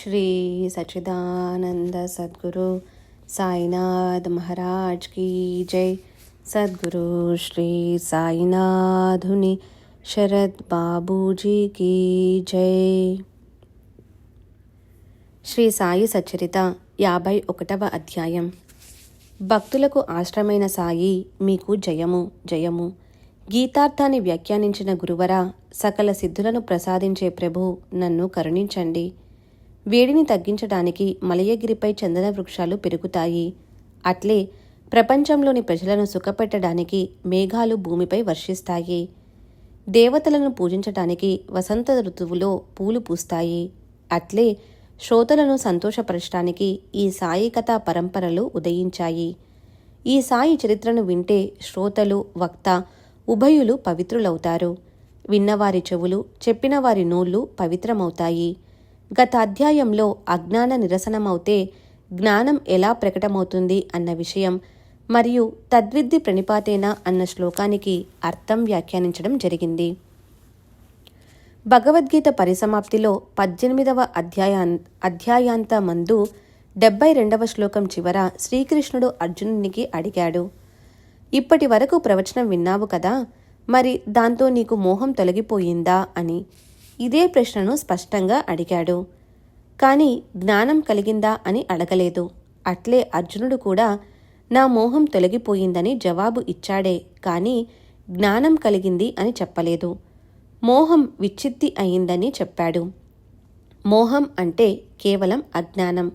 श्री सच्चिदानंद सद्गुरु साईनाथ महाराज की जय। सद्गुरु श्री साईनाथुनि शरद बाबूजी की जय। శ్రీ సాయి సచ్చరిత 51వ అధ్యాయం. భక్తులకు ఆశ్రమైన సాయి మీకు జయము జయము. గీతార్థాన్ని వ్యాఖ్యానించిన గురువరా, సకల సిద్ధులను ప్రసాదించే ప్రభు, నన్ను కరుణించండి. వేడిని తగ్గించడానికి మలయగిరిపై చందన వృక్షాలు పెరుగుతాయి. అట్లే ప్రపంచంలోని ప్రజలను సుఖపెట్టడానికి మేఘాలు భూమిపై వర్షిస్తాయి. దేవతలను పూజించటానికి వసంత ఋతువులో పూలు పూస్తాయి. అట్లే శ్రోతలను సంతోషపరచడానికి ఈ సాయి కథా పరంపరలు ఉదయించాయి. ఈ సాయి చరిత్రను వింటే శ్రోతలు, వక్త ఉభయులు పవిత్రులవుతారు. విన్నవారి చెవులు, చెప్పిన వారి నోళ్లు పవిత్రమవుతాయి. గత అధ్యాయంలో అజ్ఞాన నిరసనమవుతే జ్ఞానం ఎలా ప్రకటమవుతుంది అన్న విషయం మరియు తద్విద్ది ప్రణిపాతేన అన్న శ్లోకానికి అర్థం వ్యాఖ్యానించడం జరిగింది. భగవద్గీత పరిసమాప్తిలో 18వ అధ్యాయాంతమందు 72వ శ్లోకం చివర శ్రీకృష్ణుడు అర్జునునికి అడిగాడు, ఇప్పటి వరకు ప్రవచనం విన్నావు కదా, మరి దాంతో నీకు మోహం తొలగిపోయిందా అని. ఇదే ప్రశ్నను స్పష్టంగా అడిగాడు. కానీ జ్ఞానం కలిగిందా అని అడగలేదు. అట్లే అర్జునుడు కూడా నా మోహం తొలగిపోయిందని జవాబు ఇచ్చాడే కానీ జ్ఞానం కలిగింది అని చెప్పలేదు. మోహం విచ్ఛిత్తి అయిందని చెప్పాడు. మోహం అంటే కేవలం అజ్ఞానం.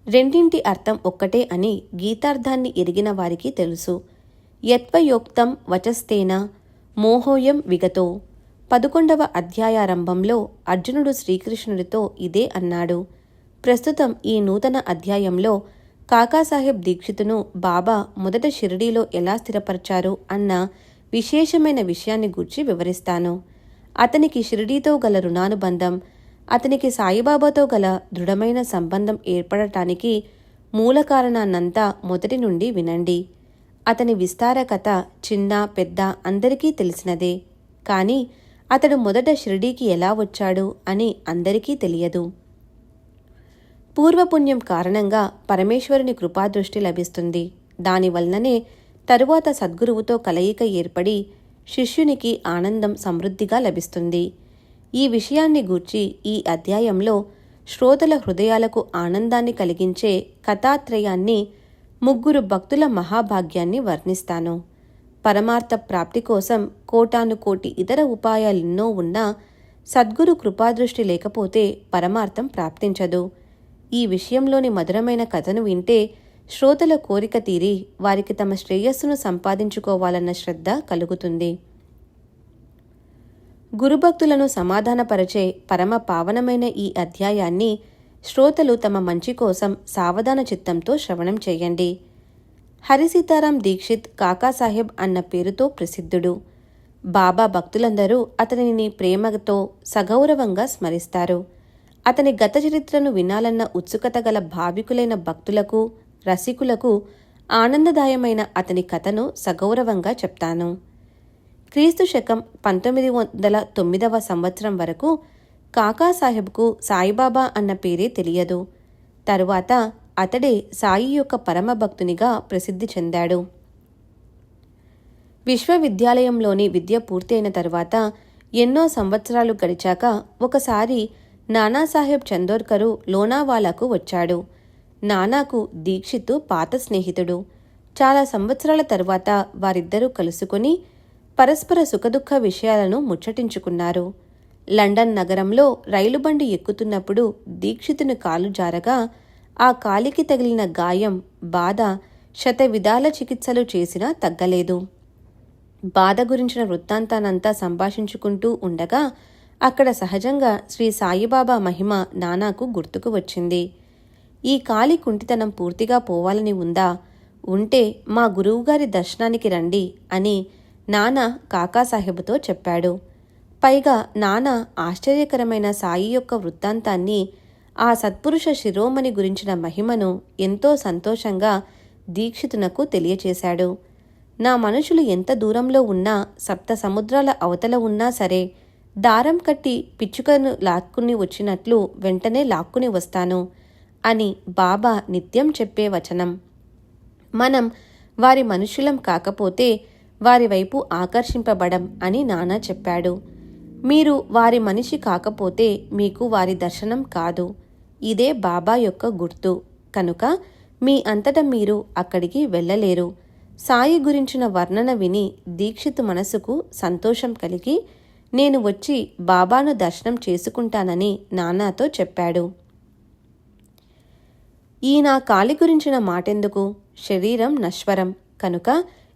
రెండింటి అర్థం ఒక్కటే అని గీతార్థాన్ని ఎరిగిన వారికి తెలుసు. యత్వయోక్తం వచస్తేన మోహోయం విగతో. 11వ అధ్యాయారంభంలో అర్జునుడు శ్రీకృష్ణుడితో ఇదే అన్నాడు. ప్రస్తుతం ఈ నూతన అధ్యాయంలో కాకాసాహెబ్ దీక్షితును బాబా మొదట షిరిడీలో ఎలా స్థిరపరిచారు అన్న విశేషమైన విషయాన్ని గూర్చి వివరిస్తాను. అతనికి షిరిడీతో గల రుణానుబంధం, అతనికి సాయిబాబాతో గల దృఢమైన సంబంధం ఏర్పడటానికి మూల కారణాన్నంతా మొదటి నుండి వినండి. అతని విస్తార కథ చిన్న పెద్ద అందరికీ తెలిసినదే. కానీ అతడు మొదట షిరిడీకి ఎలా వచ్చాడు అని అందరికీ తెలియదు. పూర్వపుణ్యం కారణంగా పరమేశ్వరుని కృపాదృష్టి లభిస్తుంది. దానివల్లనే తరువాత సద్గురువుతో కలయిక ఏర్పడి శిష్యునికి ఆనందం సమృద్ధిగా లభిస్తుంది. ఈ విషయాన్ని గూర్చి ఈ అధ్యాయంలో శ్రోతల హృదయాలకు ఆనందాన్ని కలిగించే కథాత్రయాన్ని, ముగ్గురు భక్తుల మహాభాగ్యాన్ని వర్ణిస్తాను. పరమార్థ ప్రాప్తి కోసం కోటానుకోటి ఇతర ఉపాయాలెన్నో ఉన్నా సద్గురు కృపాదృష్టి లేకపోతే పరమార్థం ప్రాప్తించదు. ఈ విషయంలోని మధురమైన కథను వింటే శ్రోతల కోరిక తీరి వారికి తమ శ్రేయస్సును సంపాదించుకోవాలన్న శ్రద్ధ కలుగుతుంది. గురుభక్తులను సమాధానపరచే పరమ పావనమైన ఈ అధ్యాయాన్ని శ్రోతలు తమ మంచి కోసం సావధాన చిత్తంతో శ్రవణం చేయండి. హరిసీతారాం దీక్షిత్ కాకాసాహెబ్ అన్న పేరుతో ప్రసిద్ధుడు. బాబా భక్తులందరూ అతనిని ప్రేమతో సగౌరవంగా స్మరిస్తారు. అతని గత చరిత్రను వినాలన్న ఉత్సుకత గల భావికులైన భక్తులకు, రసికులకు ఆనందదాయమైన అతని కథను సగౌరవంగా చెప్తాను. క్రీస్తు శకం 1909వ సంవత్సరం వరకు కాకాసాహెబ్కు సాయిబాబా అన్న పేరే తెలియదు. తరువాత అతడే సాయి యొక్క పరమభక్తునిగా ప్రసిద్ధి చెందాడు. విశ్వవిద్యాలయంలోని విద్య పూర్తయిన తరువాత ఎన్నో సంవత్సరాలు గడిచాక ఒకసారి నానాసాహెబ్ చందోర్కరు లోనావాలాకు వచ్చాడు. నానాకు దీక్షిత్ పాత స్నేహితుడు. చాలా సంవత్సరాల తరువాత వారిద్దరూ కలుసుకుని పరస్పర సుఖదుఖ విషయాలను ముచ్చటించుకున్నారు. లండన్ నగరంలో రైలుబండి ఎక్కుతున్నప్పుడు దీక్షితుని కాలు జారగా ఆ కాలికి తగిలిన గాయం, బాధ శతవిధాల చికిత్సలు చేసినా తగ్గలేదు. బాధ గురించిన వృత్తాంతానంతా సంభాషించుకుంటూ ఉండగా అక్కడ సహజంగా శ్రీ సాయిబాబా మహిమ నానాకు గుర్తుకు వచ్చింది. ఈ కాలి కుంటితనం పూర్తిగా పోవాలని ఉందా? ఉంటే మా గురువుగారి దర్శనానికి రండి అని నానా కాకాసాహెబ్తో చెప్పాడు. పైగా నానా ఆశ్చర్యకరమైన సాయి యొక్క వృత్తాంతాన్ని, ఆ సత్పురుష శిరోమణి గురించిన మహిమను ఎంతో సంతోషంగా దీక్షితునకు తెలియచేశాడు. నా మనుషులు ఎంత దూరంలో ఉన్నా, సప్త సముద్రాల అవతల ఉన్నా సరే దారం కట్టి పిచ్చుకను లాక్కుని వచ్చినట్లు వెంటనే లాక్కుని వస్తాను అని బాబా నిత్యం చెప్పే వచనం. మనం వారి మనుషులం కాకపోతే వారి వైపు ఆకర్షింపబడం అని నాన్న చెప్పాడు. మీరు వారి మనిషి కాకపోతే మీకు వారి దర్శనం కాదు. ఇదే బాబా యొక్క గుర్తు. కనుక మీ అంతట మీరు అక్కడికి వెళ్ళలేరు. సాయి గురించిన వర్ణన విని దీక్షిత్ మనసుకు సంతోషం కలిగి నేను వచ్చి బాబాను దర్శనం చేసుకుంటానని నాన్నతో చెప్పాడు. ఈ నా కాలి గురించిన మాటెందుకు? శరీరం నశ్వరం కనుక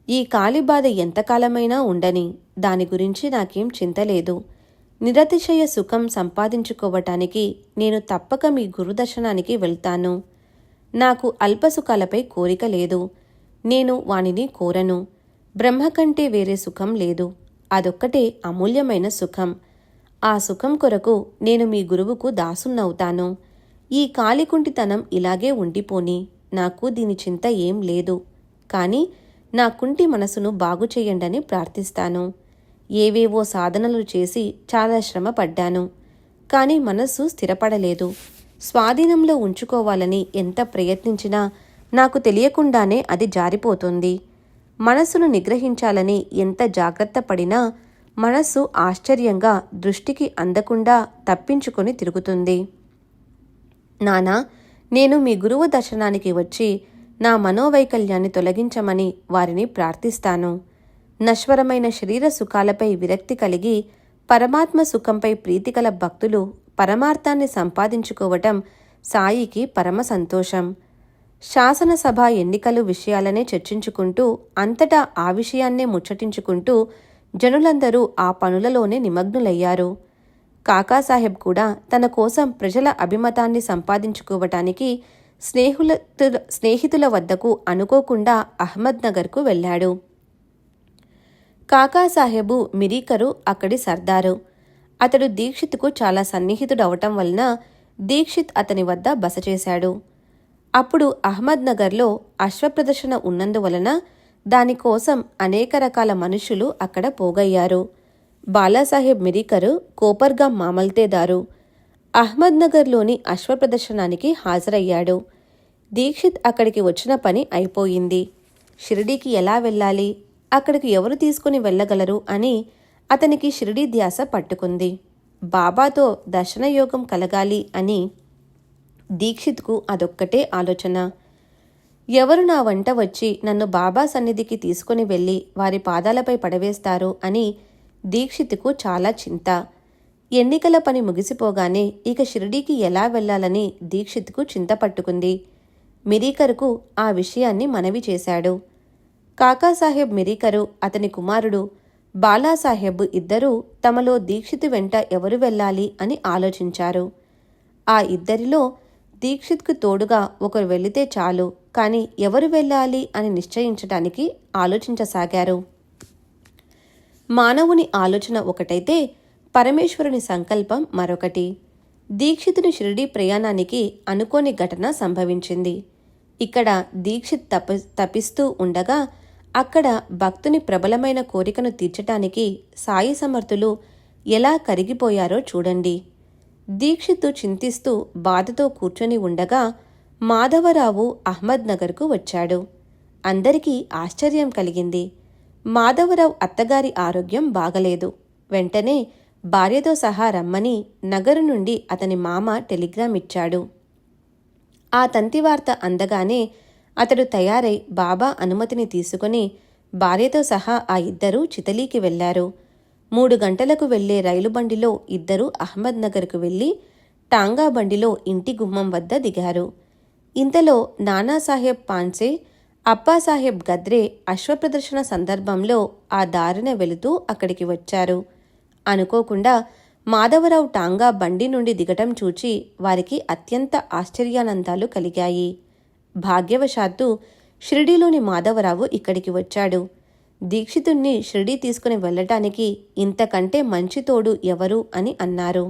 ఈ కాలి బాధ ఎంతకాలమైనా ఉండని, దాని గురించి నాకేం చింతలేదు. నిరతిశయ సుఖం సంపాదించుకోవటానికి నేను తప్పక మీ గురుదర్శనానికి వెళ్తాను. నాకు అల్పసుఖాలపై కోరిక లేదు. నేను వానిని కోరను. బ్రహ్మ కంటే వేరే సుఖం లేదు. అదొక్కటే అమూల్యమైన సుఖం. ఆ సుఖం కొరకు నేను మీ గురువుకు దాసున్నవుతాను. ఈ కాలికుంటితనం ఇలాగే ఉండిపోని, నాకు దీని చింత ఏం లేదు. కానీ నా కుంటి మనసును బాగు చేయండని ప్రార్థిస్తాను. ఏవేవో సాధనలు చేసి చాలా శ్రమ పడ్డాను. కానీ మనస్సు స్థిరపడలేదు. స్వాధీనంలో ఉంచుకోవాలని ఎంత ప్రయత్నించినా నాకు తెలియకుండానే అది జారిపోతుంది. మనస్సును నిగ్రహించాలని ఎంత జాగ్రత్త పడినా మనస్సు ఆశ్చర్యంగా దృష్టికి అందకుండా తప్పించుకొని తిరుగుతుంది. నానా, నేను మీ గురువు దర్శనానికి వచ్చి నా మనోవైకల్యాన్ని తొలగించమని వారిని ప్రార్థిస్తాను. నశ్వరమైన శరీర సుఖాలపై విరక్తి కలిగి పరమాత్మ సుఖంపై ప్రీతిగల భక్తులు పరమార్థాన్ని సంపాదించుకోవటం సాయికి పరమ సంతోషం. శాసనసభ ఎన్నికలు విషయాలనే చర్చించుకుంటూ అంతటా ఆ విషయాన్నే ముచ్చటించుకుంటూ జనులందరూ ఆ పనులలోనే నిమగ్నులయ్యారు. కాకాసాహెబ్ కూడా తన కోసం ప్రజల అభిమతాన్ని సంపాదించుకోవటానికి స్నేహితుల వద్దకు అనుకోకుండా అహ్మద్నగర్కు వెళ్ళాడు. కాకాసాహెబు మిరీకరు అక్కడి సర్దారు. అతడు దీక్షిత్కు చాలా సన్నిహితుడవటం వలన దీక్షిత్ అతని వద్ద బస చేశాడు. అప్పుడు అహ్మద్నగర్లో అశ్వప్రదర్శన ఉన్నందువలన దానికోసం అనేక రకాల మనుషులు అక్కడ పోగయ్యారు. బాలాసాహెబ్ మిరీకరు కోపర్గాం మామల్తేదారు అహ్మద్నగర్లోని అశ్వప్రదర్శనానికి హాజరయ్యాడు. దీక్షిత్ అక్కడికి వచ్చిన పని అయిపోయింది. షిరిడీకి ఎలా వెళ్ళాలి, అక్కడికి ఎవరు తీసుకుని వెళ్ళగలరు అని అతనికి షిరిడీ ధ్యాస పట్టుకుంది. బాబాతో దర్శనయోగం కలగాలి అని దీక్షిత్కు అదొక్కటే ఆలోచన. ఎవరు నా వంట వచ్చి నన్ను బాబా సన్నిధికి తీసుకుని వెళ్ళి వారి పాదాలపై పడవేస్తారు అని దీక్షిత్కు చాలా చింత. ఎన్నికల పని ముగిసిపోగానే ఇక షిరిడీకి ఎలా వెళ్లాలని దీక్షిత్కు చింత పట్టుకుంది. మిరీకరుకు ఆ విషయాన్ని మనవి చేశాడు. కాకాసాహెబ్ మిరీకరు, అతని కుమారుడు బాలాసాహెబ్ ఇద్దరూ తమలో దీక్షిత్ వెంట ఎవరు వెళ్ళాలి అని ఆలోచించారు. ఆ ఇద్దరిలో దీక్షిత్కు తోడుగా ఒకరు వెళితే చాలు, కానీ ఎవరు వెళ్ళాలి అని నిశ్చయించటానికి ఆలోచించసాగారు. మానవుని ఆలోచన ఒకటైతే పరమేశ్వరుని సంకల్పం మరొకటి. దీక్షితుని షిరిడీ ప్రయాణానికి అనుకోని ఘటన సంభవించింది. ఇక్కడ దీక్షిత్ తపిస్తూ ఉండగా అక్కడ భక్తుని ప్రబలమైన కోరికను తీర్చటానికి సాయి సమర్థులు ఎలా కరిగిపోయారో చూడండి. దీక్షిత్తు చింతిస్తూ బాధతో కూర్చొని ఉండగా మాధవరావు అహ్మద్నగర్కు వచ్చాడు. అందరికీ ఆశ్చర్యం కలిగింది. మాధవరావు అత్తగారి ఆరోగ్యం బాగలేదు. వెంటనే భార్యతో సహా రమ్మని నగరు నుండి అతని మామ టెలిగ్రామ్ ఇచ్చాడు. ఆ తంతివార్త అందగానే అతడు తయారై బాబా అనుమతిని తీసుకుని భార్యతో సహా ఆ ఇద్దరూ చితలీకి వెళ్లారు. 3 గంటలకు వెళ్లే రైలు బండిలో ఇద్దరూ అహ్మద్నగర్కు వెళ్లి టాంగా బండిలో ఇంటి గుమ్మం వద్ద దిగారు. ఇంతలో నానాసాహెబ్ పాన్సే, అప్పాసాహెబ్ గద్రే అశ్వప్రదర్శన సందర్భంలో ఆ దారిన వెళుతూ అక్కడికి వచ్చారు. అనుకోకుండా మాధవరావు టాంగా బండి నుండి దిగటం చూచి వారికి అత్యంత ఆశ్చర్యానందాలు కలిగాయి. భాగ్యవశాత్తు షిరిడీలోని మాధవరావు ఇక్కడికి వచ్చాడు. దీక్షితుణ్ణి షిరిడీ తీసుకుని వెళ్ళటానికి ఇంతకంటే మంచి తోడు ఎవరు అని అన్నారు.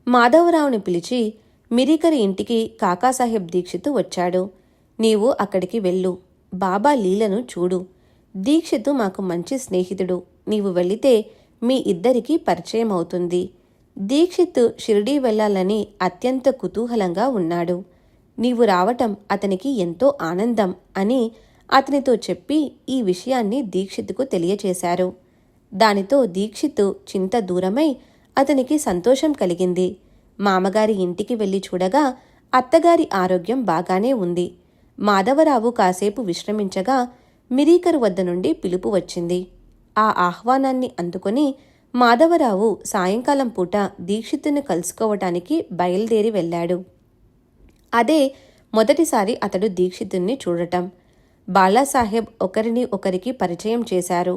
మాధవరావుని పిలిచి మిరీకరి ఇంటికి కాకాసాహెబ్ దీక్షిత్ వచ్చాడు. నీవు అక్కడికి వెళ్ళు, బాబా లీలను చూడు. దీక్షిత్ మాకు మంచి స్నేహితుడు. నీవు వెళితే మీ ఇద్దరికీ పరిచయం అవుతుంది. దీక్షిత్ షిరిడీ వెళ్ళాలని అత్యంత కుతూహలంగా ఉన్నాడు. నీవు రావటం అతనికి ఎంతో ఆనందం అని అతనితో చెప్పి ఈ విషయాన్ని దీక్షిత్కు తెలియచేశారు. దానితో దీక్షిత్ చింత దూరమై అతనికి సంతోషం కలిగింది. మామగారి ఇంటికి వెళ్ళి చూడగా అత్తగారి ఆరోగ్యం బాగానే ఉంది. మాధవరావు కాసేపు విశ్రమించగా మిరీకరు వద్ద నుండి పిలుపు వచ్చింది. ఆ ఆహ్వానాన్ని అందుకొని మాధవరావు సాయంకాలం పూట దీక్షిత్తుని కలుసుకోవటానికి బయలుదేరి వెళ్ళాడు. అదే మొదటిసారి అతడు దీక్షితుణ్ణి చూడటం. బాలాసాహెబ్ ఒకరిని ఒకరికి పరిచయం చేశారు.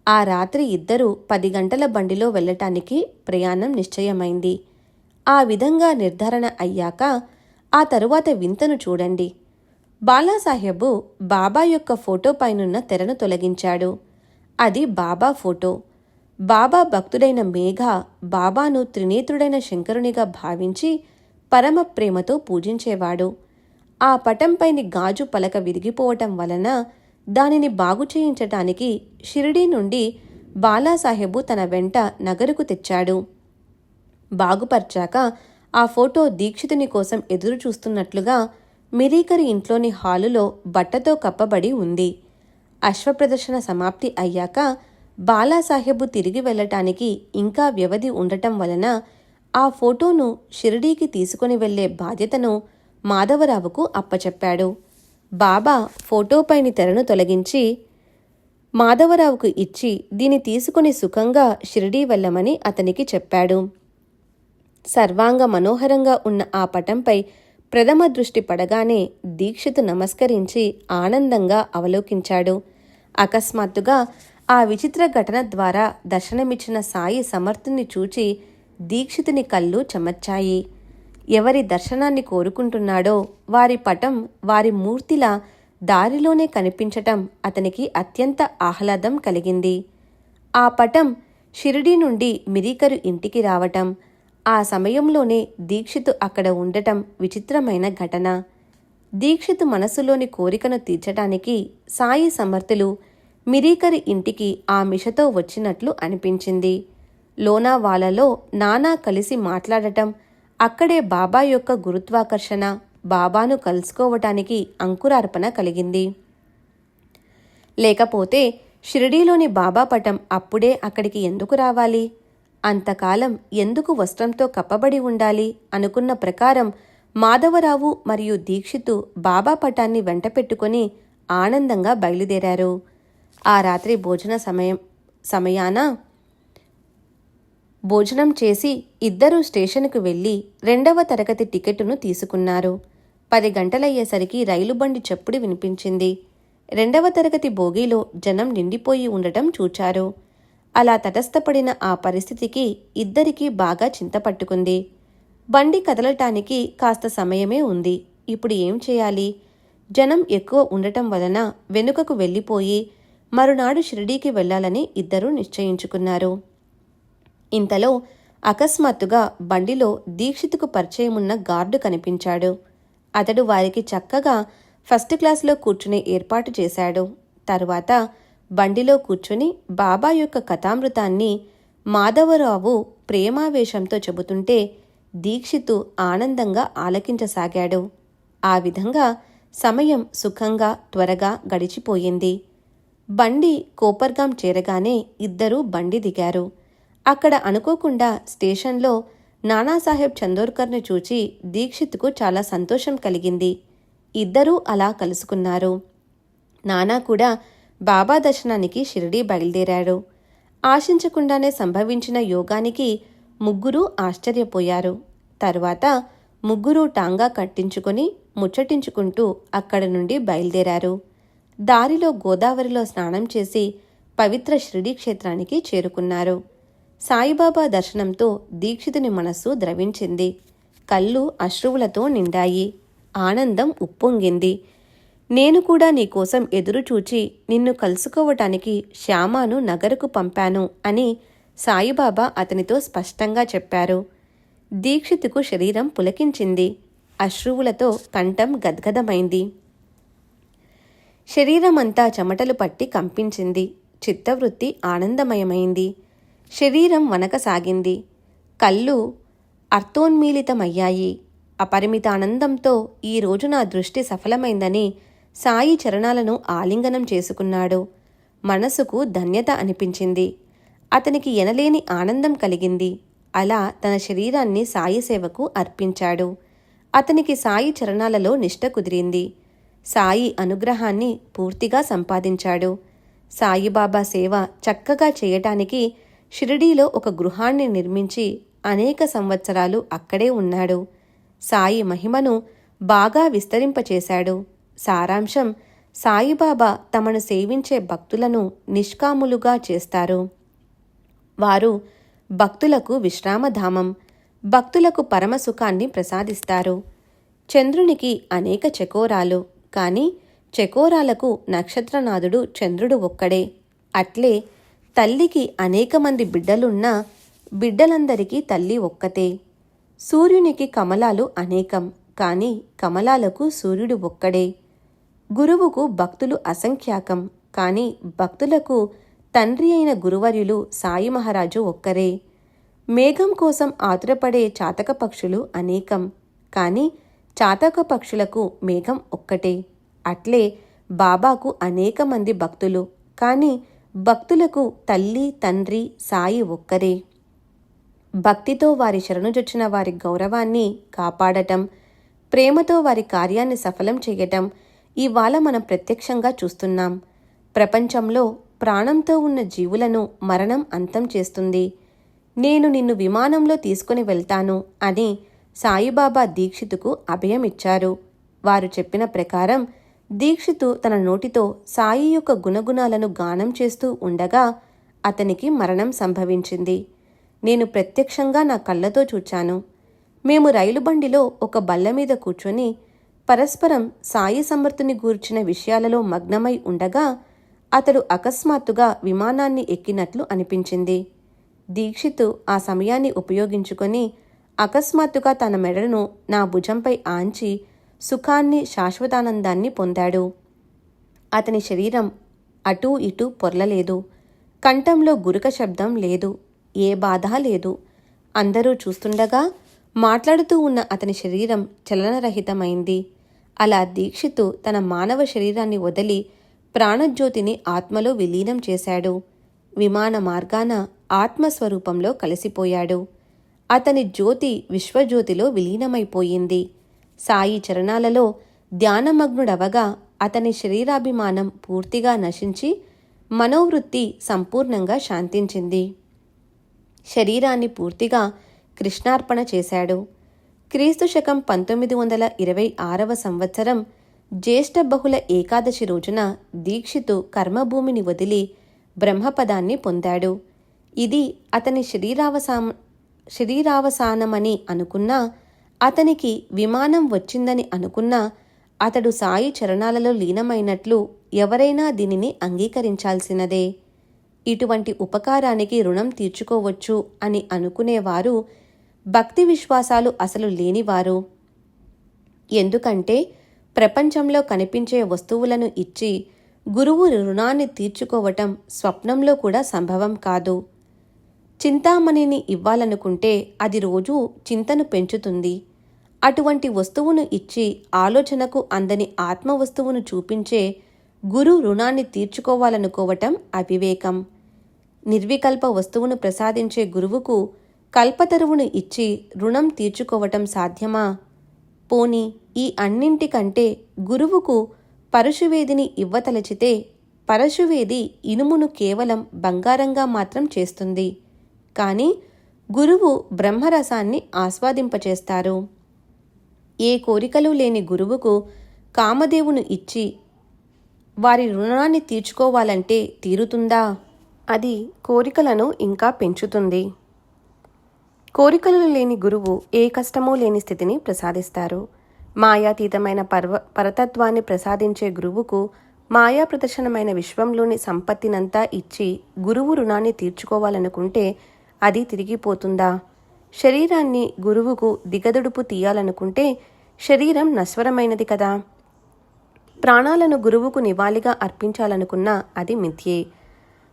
ఆ రాత్రి ఇద్దరూ 10 గంటల బండిలో వెళ్లటానికి ప్రయాణం నిశ్చయమైంది. ఆ విధంగా నిర్ధారణ అయ్యాక ఆ తరువాత వింతను చూడండి. బాలాసాహెబు బాబా యొక్క ఫోటో పైనున్న తెరను తొలగించాడు. అది బాబా ఫోటో. బాబా భక్తుడైన మేఘ బాబాను త్రినేత్రుడైన శంకరునిగా భావించి పరమ ప్రేమతో పూజించేవాడు. ఆ పటంపైని గాజు పలక విరిగిపోవటం వలన దానిని బాగు చేయించటానికి షిరిడీ నుండి బాలాసాహెబు తన వెంట నగరుకు తెచ్చాడు. బాగుపర్చాక ఆ ఫోటో దీక్షితుని కోసం ఎదురు చూస్తున్నట్లుగా మిరీకరి ఇంట్లోని హాలులో బట్టతో కప్పబడి ఉంది. అశ్వప్రదర్శన సమాప్తి అయ్యాక బాలాసాహెబు తిరిగి వెళ్లటానికి ఇంకా వ్యవధి ఉండటం వలన ఆ ఫోటోను షిరిడీకి తీసుకుని వెళ్లే బాధ్యతను మాధవరావుకు అప్పచెప్పాడు. బాబా ఫోటోపైని తెరను తొలగించి మాధవరావుకు ఇచ్చి దీని తీసుకుని సుఖంగా షిరిడీ వెళ్ళమని అతనికి చెప్పాడు. సర్వాంగ మనోహరంగా ఉన్న ఆ పటంపై ప్రథమ దృష్టి పడగానే దీక్షితు నమస్కరించి ఆనందంగా అవలోకించాడు. అకస్మాత్తుగా ఆ విచిత్ర ఘటన ద్వారా దర్శనమిచ్చిన సాయి సమర్థుని చూచి దీక్షితుని కళ్ళు చెమర్చాయి. ఎవరి దర్శనాన్ని కోరుకుంటున్నాడో వారి పటం వారి మూర్తిలా దారిలోనే కనిపించటం అతనికి అత్యంత ఆహ్లాదం కలిగింది. ఆ పటం షిరిడీ నుండి మిరీకరు ఇంటికి రావటం, ఆ సమయంలోనే దీక్షితు అక్కడ ఉండటం విచిత్రమైన ఘటన. దీక్షితు మనసులోని కోరికను తీర్చటానికి సాయి సమర్థులు మిరీకరి ఇంటికి ఆ మిషతో వచ్చినట్లు అనిపించింది. లోనావాలలో నానా కలిసి మాట్లాడటం, అక్కడే బాబా యొక్క గురుత్వాకర్షణ బాబాను కలుసుకోవటానికి అంకురార్పణ కలిగింది. లేకపోతే షిరిడీలోని బాబా పటం అప్పుడే అక్కడికి ఎందుకు రావాలి? అంతకాలం ఎందుకు వస్త్రంతో కప్పబడి ఉండాలి? అనుకున్న ప్రకారం మాధవరావు మరియు దీక్షితు బాబా పటాన్ని వెంట పెట్టుకుని ఆనందంగా బయలుదేరారు. ఆ రాత్రి సమయాన భోజనం చేసి ఇద్దరూ స్టేషన్కు వెళ్లి 2వ తరగతి టికెట్టును తీసుకున్నారు. 10 గంటలయ్యేసరికి రైలు బండి చప్పుడు వినిపించింది. 2వ తరగతి బోగీలో జనం నిండిపోయి ఉండటం చూచారు. అలా తటస్థపడిన ఆ పరిస్థితికి ఇద్దరికీ బాగా చింతపట్టుకుంది. బండి కదలటానికి కాస్త సమయమే ఉంది. ఇప్పుడు ఏం చేయాలి? జనం ఎక్కువ ఉండటం వలన వెనుకకు వెళ్ళిపోయి మరునాడు షిరిడీకి వెళ్లాలని ఇద్దరూ నిశ్చయించుకున్నారు. ఇంతలో అకస్మాత్తుగా బండిలో దీక్షితుకు పరిచయమున్న గార్డు కనిపించాడు. అతడు వారికి చక్కగా ఫస్ట్ క్లాసులో కూర్చునే ఏర్పాటు చేశాడు. తరువాత బండిలో కూర్చుని బాబా యొక్క కథామృతాన్ని మాధవరావు ప్రేమావేశంతో చెబుతుంటే దీక్షితు ఆనందంగా ఆలకించసాగాడు. ఆ విధంగా సమయం సుఖంగా త్వరగా గడిచిపోయింది. బండి కోపర్గాం చేరగానే ఇద్దరూ బండి దిగారు. అక్కడ అనుకోకుండా స్టేషన్లో నానాసాహెబ్ చందోర్కర్ను చూచి దీక్షిత్కు చాలా సంతోషం కలిగింది. ఇద్దరూ అలా కలుసుకున్నారు. నానా కూడా బాబా దర్శనానికి షిరిడీ బయలుదేరాడు. ఆశించకుండానే సంభవించిన యోగానికి ముగ్గురూ ఆశ్చర్యపోయారు. తరువాత ముగ్గురూ టాంగా కట్టించుకొని ముచ్చటించుకుంటూ అక్కడి నుండి బయలుదేరారు. దారిలో గోదావరిలో స్నానం చేసి పవిత్ర షిరిడీ క్షేత్రానికి చేరుకున్నారు. సాయిబాబా దర్శనంతో దీక్షితుని మనస్సు ద్రవించింది. కళ్ళు అశ్రువులతో నిండాయి. ఆనందం ఉప్పొంగింది. నేను కూడా నీకోసం ఎదురుచూచి నిన్ను కలుసుకోవటానికి శ్యామాను నగరుకు పంపాను అని సాయిబాబా అతనితో స్పష్టంగా చెప్పారు. దీక్షితుకు శరీరం పులకించింది. అశ్రువులతో కంఠం గద్గదమైంది. శరీరమంతా చెమటలు పట్టి కంపించింది. చిత్తవృత్తి ఆనందమయమైంది. శరీరం వనకసాగింది. కళ్ళు అర్థోన్మీలితమయ్యాయి. అపరిమిత ఆనందంతో ఈరోజు నా దృష్టి సఫలమైందని సాయి చరణాలను ఆలింగనం చేసుకున్నాడు. మనసుకు ధన్యత అనిపించింది. అతనికి ఎనలేని ఆనందం కలిగింది. అలా తన శరీరాన్ని సాయి సేవకు అర్పించాడు. అతనికి సాయి చరణాలలో నిష్ఠ కుదిరింది. సాయి అనుగ్రహాన్ని పూర్తిగా సంపాదించాడు. సాయిబాబా సేవ చక్కగా చేయటానికి షిరిడీలో ఒక గృహాన్ని నిర్మించి అనేక సంవత్సరాలు అక్కడే ఉన్నాడు. సాయి మహిమను బాగా విస్తరింపచేశాడు. సారాంశం: సాయిబాబా తమను సేవించే భక్తులను నిష్కాములుగా చేస్తారు. వారు భక్తులకు విశ్రామధామం, భక్తులకు పరమసుఖాన్ని ప్రసాదిస్తారు. చంద్రునికి అనేక చకోరాలు, కానీ చకోరాలకు నక్షత్రనాథుడు చంద్రుడు ఒక్కడే. అట్లే తల్లికి అనేక మంది బిడ్డలున్నా బిడ్డలందరికీ తల్లి ఒక్కతే. సూర్యునికి కమలాలు అనేకం, కానీ కమలాలకు సూర్యుడు ఒక్కడే. గురువుకు భక్తులు అసంఖ్యాకం, కానీ భక్తులకు తండ్రి అయిన గురువర్యులు సాయి మహారాజు ఒక్కరే. మేఘం కోసం ఆతురపడే చాతక పక్షులు అనేకం, కానీ చాతక పక్షులకు మేఘం ఒక్కటే. అట్లే బాబాకు అనేక మంది భక్తులు, కానీ భక్తులకు తల్లి తండ్రి సాయి ఒక్కరే. భక్తితో వారి శరణుజొచ్చిన వారి గౌరవాన్ని కాపాడటం, ప్రేమతో వారి కార్యాన్ని సఫలం చేయటం ఇవాళ మనం ప్రత్యక్షంగా చూస్తున్నాం. ప్రపంచంలో ప్రాణంతో ఉన్న జీవులను మరణం అంతం చేస్తుంది. నేను నిన్ను విమానంలో తీసుకుని వెళ్తాను అని సాయిబాబా దీక్షితుకు అభయమిచ్చారు. వారు చెప్పిన ప్రకారం దీక్షితు తన నోటితో సాయి యొక్క గుణగుణాలను గానం చేస్తూ ఉండగా అతనికి మరణం సంభవించింది. నేను ప్రత్యక్షంగా నా కళ్ళతో చూచాను. మేము రైలు బండిలో ఒక బల్ల మీద కూర్చొని పరస్పరం సాయి సమర్థుని గూర్చిన విషయాలలో మగ్నమై ఉండగా అతడు అకస్మాత్తుగా విమానాన్ని ఎక్కినట్లు అనిపించింది. దీక్షితు ఆ సమయాన్ని ఉపయోగించుకొని అకస్మాత్తుగా తన మెడను నా భుజంపై ఆంచి సుఖాన్ని, శాశ్వతానందాన్ని పొందాడు. అతని శరీరం అటూ ఇటూ పొర్లలేదు. కంఠంలో గురక శబ్దం లేదు. ఏ బాధ లేదు. అందరూ చూస్తుండగా మాట్లాడుతూ ఉన్న అతని శరీరం చలనరహితమైంది. అలా దీక్షితు తన మానవ శరీరాన్ని వదిలి ప్రాణజ్యోతిని ఆత్మలో విలీనం చేశాడు. విమాన మార్గాన ఆత్మస్వరూపంలో కలిసిపోయాడు. అతని జ్యోతి విశ్వజ్యోతిలో విలీనమైపోయింది. సాయి చరణాలలో ధ్యానమగ్నుడవగా అతని శరీరాభిమానం పూర్తిగా నశించి మనోవృత్తి సంపూర్ణంగా శాంతించింది. శరీరాన్ని పూర్తిగా కృష్ణార్పణ చేశాడు. క్రీస్తు శకం 1926వ సంవత్సరం జ్యేష్ఠ బహుళ ఏకాదశి రోజున దీక్షితు కర్మభూమిని వదిలి బ్రహ్మపదాన్ని పొందాడు. ఇది అతని శరీరావసానమని అనుకున్నా, అతనికి విమానం వచ్చిందని అనుకున్నా, అతడు సాయి చరణాలలో లీనమైనట్లు ఎవరైనా దీనిని అంగీకరించాల్సినదే. ఇటువంటి ఉపకారానికి రుణం తీర్చుకోవచ్చు అని అనుకునేవారు భక్తి విశ్వాసాలు అసలు లేనివారు. ఎందుకంటే ప్రపంచంలో కనిపించే వస్తువులను ఇచ్చి గురువు రుణాన్ని తీర్చుకోవటం స్వప్నంలో కూడా సంభవం కాదు. చింతామణిని ఇవ్వాలనుకుంటే అది రోజూ చింతను పెంచుతుంది. అటువంటి వస్తువును ఇచ్చి ఆలోచనకు అందని ఆత్మవస్తువును చూపించే గురు రుణాన్ని తీర్చుకోవాలనుకోవటం అవివేకం. నిర్వికల్ప వస్తువును ప్రసాదించే గురువుకు కల్పతరువును ఇచ్చి రుణం తీర్చుకోవటం సాధ్యమా? పోని ఈ అన్నింటికంటే గురువుకు పరశువేదిని ఇవ్వతలచితే పరశువేది ఇనుమును కేవలం బంగారంగా మాత్రం చేస్తుంది. కానీ గురువు బ్రహ్మరసాన్ని ఆస్వాదింపచేస్తారు. ఏ కోరికలు లేని గురువుకు కామదేవును ఇచ్చి వారి రుణాన్ని తీర్చుకోవాలంటే తీరుతుందా? అది కోరికలను ఇంకా పెంచుతుంది. కోరికలు లేని గురువు ఏ కష్టమూ లేని స్థితిని ప్రసాదిస్తారు. మాయాతీతమైన పరతత్వాన్ని ప్రసాదించే గురువుకు మాయా ప్రదర్శనమైన విశ్వంలోని సంపత్తినంతా ఇచ్చి గురువు రుణాన్ని తీర్చుకోవాలనుకుంటే అది తిరిగిపోతుందా? శరీరాన్ని గురువుకు దిగదుడుపు తీయాలనుకుంటే శరీరం నశ్వరమైనది కదా. ప్రాణాలను గురువుకు నివాళిగా అర్పించాలనుకున్నా అది మిథ్యే.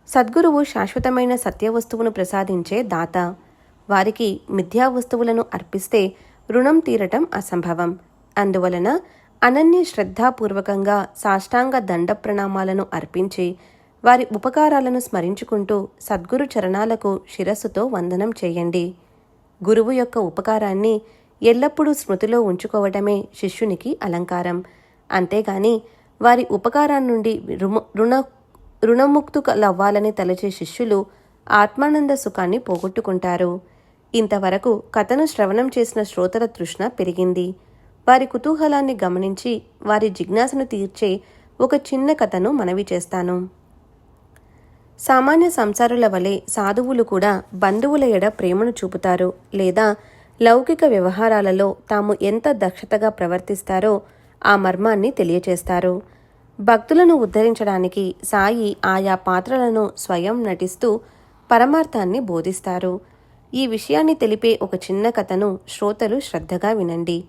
సద్గురువు శాశ్వతమైన సత్యవస్తువును ప్రసాదించే దాత. వారికి మిథ్యా వస్తువులను అర్పిస్తే రుణం తీరటం అసంభవం. అందువలన అనన్య శ్రద్ధాపూర్వకంగా సాష్టాంగ దండ ప్రణామాలను అర్పించి వారి ఉపకారాలను స్మరించుకుంటూ సద్గురు చరణాలకు శిరస్సుతో వందనం చేయండి. గురువు యొక్క ఉపకారాన్ని ఎల్లప్పుడూ స్మృతిలో ఉంచుకోవటమే శిష్యునికి అలంకారం. అంతేగాని వారి ఉపకారాన్నుండి రుణముక్తులవ్వాలని తలచే శిష్యులు ఆత్మానంద సుఖాన్ని పోగొట్టుకుంటారు. ఇంతవరకు కథను శ్రవణం చేసిన శ్రోతల తృష్ణ పెరిగింది. వారి కుతూహలాన్ని గమనించి వారి జిజ్ఞాసను తీర్చే ఒక చిన్న కథను మనవి చేస్తాను. సామాన్య సంసారుల వలె సాధువులు కూడా బంధువుల ఎడ ప్రేమను చూపుతారు, లేదా లౌకిక వ్యవహారాలలో తాము ఎంత దక్షతగా ప్రవర్తిస్తారో ఆ మర్మాన్ని తెలియచేస్తారు. భక్తులను ఉద్ధరించడానికి సాయి ఆయా పాత్రలను స్వయం నటిస్తూ పరమార్థాన్ని బోధిస్తారు. ఈ విషయాన్ని తెలిపే ఒక చిన్న కథను శ్రోతలు శ్రద్ధగా వినండి.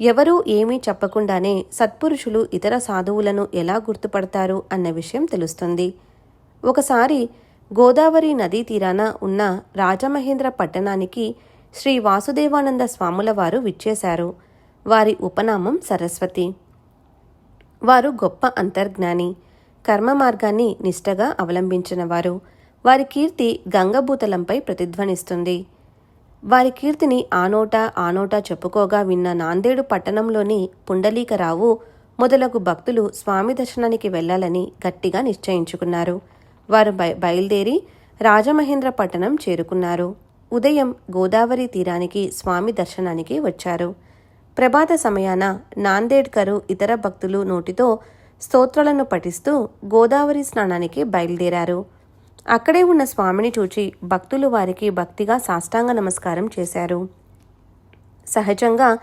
ఎవరూ ఏమీ చెప్పకుండానే సత్పురుషులు ఇతర సాధువులను ఎలా గుర్తుపడతారు అన్న విషయం తెలుస్తుంది. ఒకసారి గోదావరి నదీ తీరాన ఉన్న రాజమహేంద్ర పట్టణానికి శ్రీ వాసుదేవానంద స్వాముల వారు విచ్చేశారు. వారి ఉపనామం సరస్వతి. వారు గొప్ప అంతర్జ్ఞాని, కర్మ మార్గాన్ని నిష్టగా అవలంబించినవారు. వారి కీర్తి గంగభూతలంపై ప్రతిధ్వనిస్తుంది. వారి కీర్తిని ఆనోటా చెప్పుకోగా విన్న నాందేడు పట్టణంలోని పుండలీకరావు మొదలగు భక్తులు స్వామి దర్శనానికి వెళ్లాలని గట్టిగా నిశ్చయించుకున్నారు. వారు బయలుదేరి రాజమహేంద్ర పట్టణం చేరుకున్నారు. ఉదయం గోదావరి తీరానికి స్వామి దర్శనానికి వచ్చారు. ప్రభాత సమయాన నాందేడ్కరు ఇతర భక్తులు నోటితో స్తోత్రాలను పఠిస్తూ గోదావరి స్నానానికి బయలుదేరారు. అక్కడే ఉన్న స్వామిని చూచి భక్తులు వారికి భక్తిగా సాష్టాంగ నమస్కారం చేశారు. సహజంగా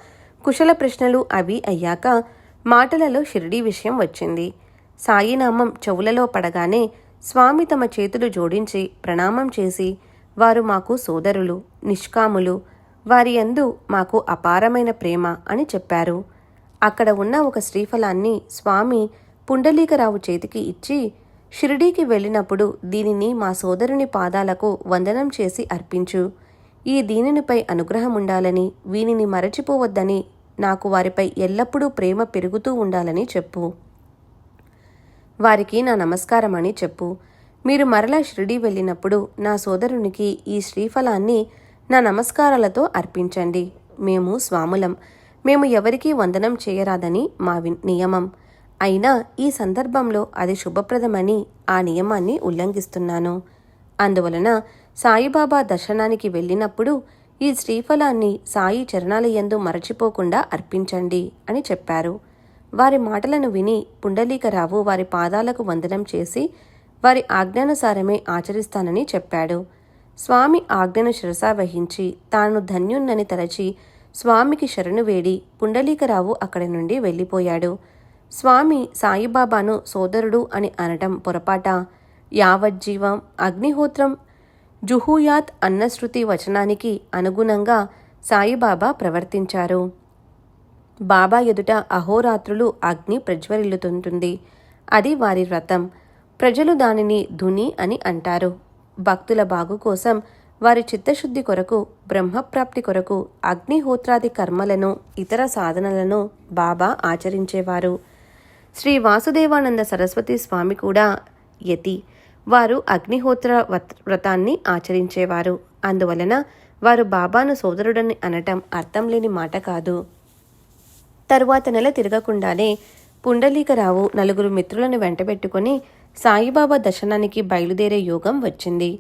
కుశల ప్రశ్నలు అవి అయ్యాక మాటలలో షిరిడీ విషయం వచ్చింది. సాయినామం చెవులలో పడగానే స్వామి తమ చేతులు జోడించి ప్రణామం చేసి, వారు మాకు సోదరులు, నిష్కాములు, వారి యందు మాకు అపారమైన ప్రేమ అని చెప్పారు. అక్కడ ఉన్న ఒక శ్రీఫలాన్ని స్వామి పుండలీకరావు చేతికి ఇచ్చి, షిరిడీకి వెళ్ళినప్పుడు దీనిని మా సోదరుని పాదాలకు వందనం చేసి అర్పించు. ఈ దీనినిపై అనుగ్రహముండాలని, వీనిని మరచిపోవద్దని, నాకు వారిపై ఎల్లప్పుడూ ప్రేమ పెరుగుతూ ఉండాలని చెప్పు. వారికి నా నమస్కారమని చెప్పు. మీరు మరలా షిరిడీ వెళ్ళినప్పుడు నా సోదరునికి ఈ శ్రీఫలాన్ని నా నమస్కారాలతో అర్పించండి. మేము స్వాములం, మేము ఎవరికీ వందనం చేయరాదని మా నియమం. అయినా ఈ సందర్భంలో అది శుభప్రదమని ఆ నియమాన్ని ఉల్లంఘిస్తున్నాను. అందువలన సాయిబాబా దర్శనానికి వెళ్ళినప్పుడు ఈ శ్రీఫలాన్ని సాయి చరణాలయందు మరచిపోకుండా అర్పించండి అని చెప్పారు. వారి మాటలను విని పుండలీకరావు వారి పాదాలకు వందనం చేసి వారి ఆజ్ఞానుసారమే ఆచరిస్తానని చెప్పాడు. స్వామి ఆజ్ఞను శిరసావహించి తాను ధన్యున్నని తలచి స్వామికి శరణు వేడి పుండలీకరావు అక్కడి నుండి వెళ్ళిపోయాడు. స్వామి సాయిబాబాను సోదరుడు అని అనటం పొరపాట. యావజ్జీవం అగ్నిహోత్రం జుహూయాత్ అన్నశ్రుతి వచనానికి అనుగుణంగా సాయిబాబా ప్రవర్తించారు. బాబా ఎదుట అహోరాత్రులు అగ్ని ప్రజ్వరిల్లుతుంటుంది. అది వారి వ్రతం. ప్రజలు దానిని ధుని అని అంటారు. భక్తుల బాగు కోసం, వారి చిత్తశుద్ధి కొరకు, బ్రహ్మప్రాప్తి కొరకు అగ్నిహోత్రాది కర్మలను, ఇతర సాధనలను బాబా ఆచరించేవారు. శ్రీ వాసుదేవానంద సరస్వతి స్వామి కూడా యతి. వారు అగ్నిహోత్ర వ్రతాన్ని ఆచరించేవారు. అందువలన వారు బాబాను సోదరుడని అనటం అర్థం లేని మాట కాదు. తరువాత నెల తిరగకుండానే పుండలీకరావు నలుగురు మిత్రులను వెంటబెట్టుకుని సాయిబాబా దర్శనానికి బయలుదేరే యోగం వచ్చింది.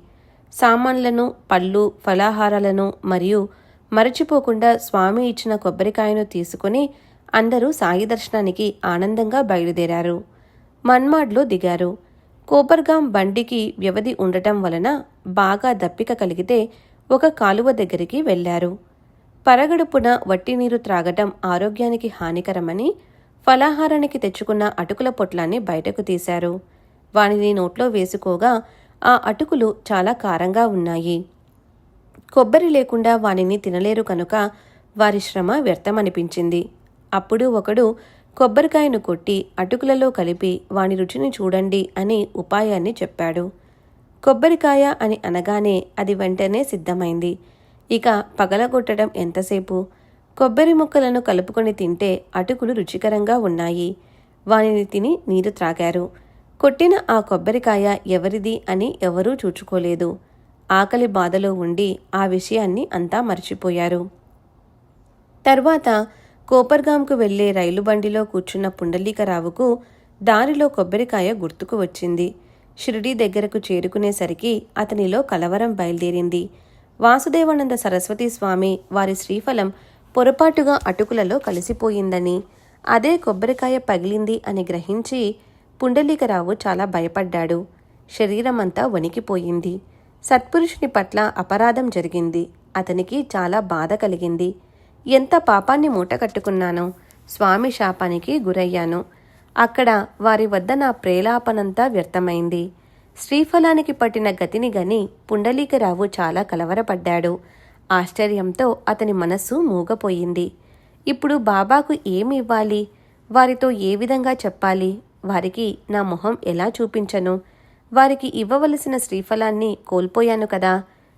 సామాన్లను, పళ్ళు, ఫలాహారాలను మరియు మరచిపోకుండా స్వామి ఇచ్చిన కొబ్బరికాయను తీసుకుని అందరూ సాయి దర్శనానికి ఆనందంగా బయలుదేరారు. మన్మాడ్లో దిగారు. కోపర్గాం బండికి వ్యవధి ఉండటం వలన బాగా దప్పిక కలిగితే ఒక కాలువ దగ్గరికి వెళ్లారు. పరగడుపున వట్టి నీరు త్రాగటం ఆరోగ్యానికి హానికరమని ఫలాహారానికి తెచ్చుకున్న అటుకుల పొట్లాన్ని బయటకు తీశారు. వానిని నోట్లో వేసుకోగా ఆ అటుకులు చాలా కారంగా ఉన్నాయి. కొబ్బరి లేకుండా వానిని తినలేరు కనుక వారి శ్రమ వ్యర్థమనిపించింది. అప్పుడు ఒకడు కొబ్బరికాయను కొట్టి అటుకులలో కలిపి వాని రుచిని చూడండి అని ఉపాయాన్ని చెప్పాడు. కొబ్బరికాయ అని అనగానే అది వెంటనే సిద్ధమైంది. ఇక పగలగొట్టడం ఎంతసేపు? కొబ్బరి ముక్కలను కలుపుకొని తింటే అటుకులు రుచికరంగా ఉన్నాయి. వానిని తిని నీరు త్రాగారు. కొట్టిన ఆ కొబ్బరికాయ ఎవరిది అని ఎవరూ చూచుకోలేదు. ఆకలి బాధలో ఉండి ఆ విషయాన్ని అంతా మర్చిపోయారు. తర్వాత కోపర్గాంకు వెళ్లే రైలు బండిలో కూర్చున్న పుండలీకరావుకు దారిలో కొబ్బరికాయ గుర్తుకు వచ్చింది. షిరిడీ దగ్గరకు చేరుకునేసరికి అతనిలో కలవరం బయలుదేరింది. వాసుదేవానంద సరస్వతీ స్వామి వారి శ్రీఫలం పొరపాటుగా అటుకులలో కలిసిపోయిందని, అదే కొబ్బరికాయ పగిలింది అని గ్రహించి పుండలీకరావు చాలా భయపడ్డాడు. శరీరమంతా వణికిపోయింది. సత్పురుషుని పట్ల అపరాధం జరిగింది. అతనికి చాలా బాధ కలిగింది. ఎంత పాపాన్ని మూటకట్టుకున్నానో, స్వామి శాపానికి గురయ్యాను. అక్కడ వారి వద్ద నా ప్రేలాపనంతా వ్యర్థమైంది. శ్రీఫలానికి పట్టిన గతిని గని పుండలీకరావు చాలా కలవరపడ్డాడు. ఆశ్చర్యంతో అతని మనస్సు మూగపోయింది. ఇప్పుడు బాబాకు ఏమి ఇవ్వాలి? వారితో ఏ విధంగా చెప్పాలి? వారికి నా మొహం ఎలా చూపించను? వారికి ఇవ్వవలసిన శ్రీఫలాన్ని కోల్పోయాను కదా.